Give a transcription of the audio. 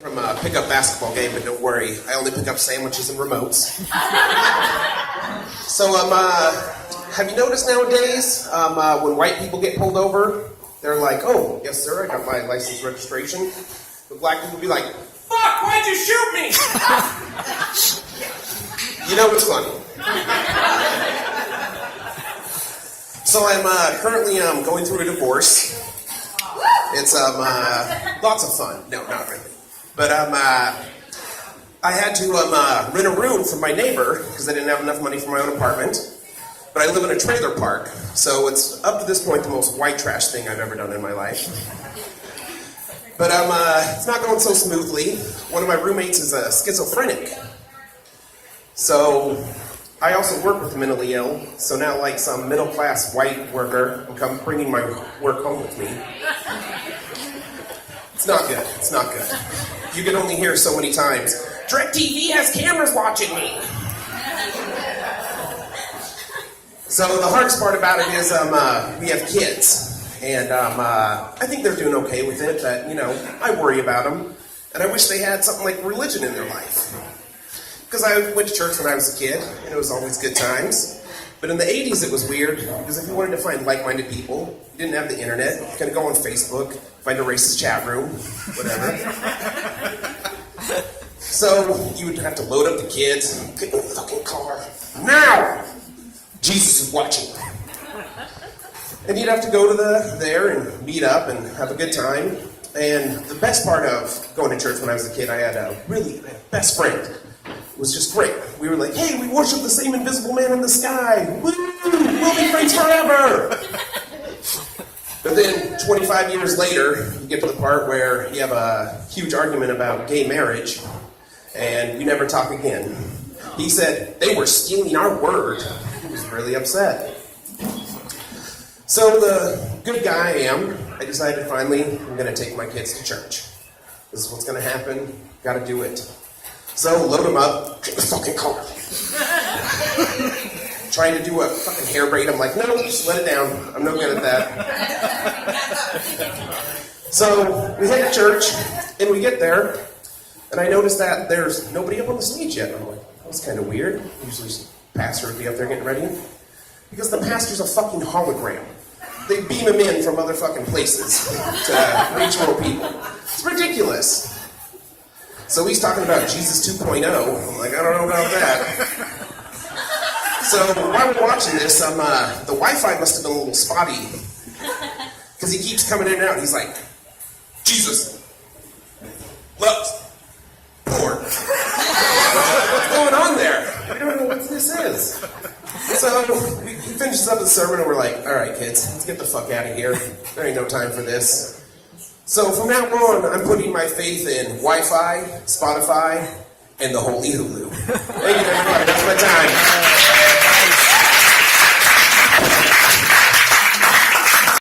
From a pickup basketball game, but don't worry, I only pick up sandwiches and remotes. So, have you noticed nowadays, when white people get pulled over, they're like, oh, yes sir, I got my license registration. But black people be like, fuck, why'd you shoot me? You know what's funny? So I'm currently going through a divorce. It's lots of fun. No, not really. But I had to rent a room from my neighbor because I didn't have enough money for my own apartment. But I live in a trailer park, so it's up to this point the most white trash thing I've ever done in my life. But it's not going so smoothly. One of my roommates is a schizophrenic. So I also work with the mentally ill. So now, like some middle-class white worker, I'm come bringing my work home with me. It's not good. It's not good. You can only hear so many times, DirecTV has cameras watching me. So the hardest part about it is we have kids. And I think they're doing okay with it, but, you know, I worry about them. And I wish they had something like religion in their life. Because I went to church when I was a kid, and it was always good times. But in the 80s it was weird, because if you wanted to find like-minded people, you didn't have the internet, you couldn't go on Facebook, find a racist chat room, whatever. So you would have to load up the kids, get in the fucking car, now! Jesus is watching. And you'd have to go to there and meet up and have a good time. And the best part of going to church when I was a kid, I had a best friend. It was just great. We were like, hey, we worship the same invisible man in the sky. Woo! We'll be friends forever! But then 25 years later, you get to the part where you have a huge argument about gay marriage, and we never talk again. He said, they were stealing our word. He was really upset. So the good guy I am, I decided finally I'm going to take my kids to church. This is what's going to happen. Got to do it. So load them up, get in the fucking car. Trying to do a fucking hair braid. I'm like, no, just let it down. I'm no good at that. So we head to church, and we get there, and I notice that there's nobody up on the stage yet. I'm like, that's kind of weird. Usually the pastor would be up there getting ready. Because the pastor's a fucking hologram. They beam him in from other fucking places to reach more people. It's ridiculous. So he's talking about Jesus 2.0. I'm like, I don't know about that. So while we're watching this, the Wi-Fi must have been a little spotty. Because he keeps coming in and out. He's like, Jesus loves porn. What's going on there? I don't know what this is. So he finishes up the sermon and we're like, all right, kids, let's get the fuck out of here. There ain't no time for this. So from now on, I'm putting my faith in Wi-Fi, Spotify, and the Holy Hulu. Thank you, everybody. That's my time.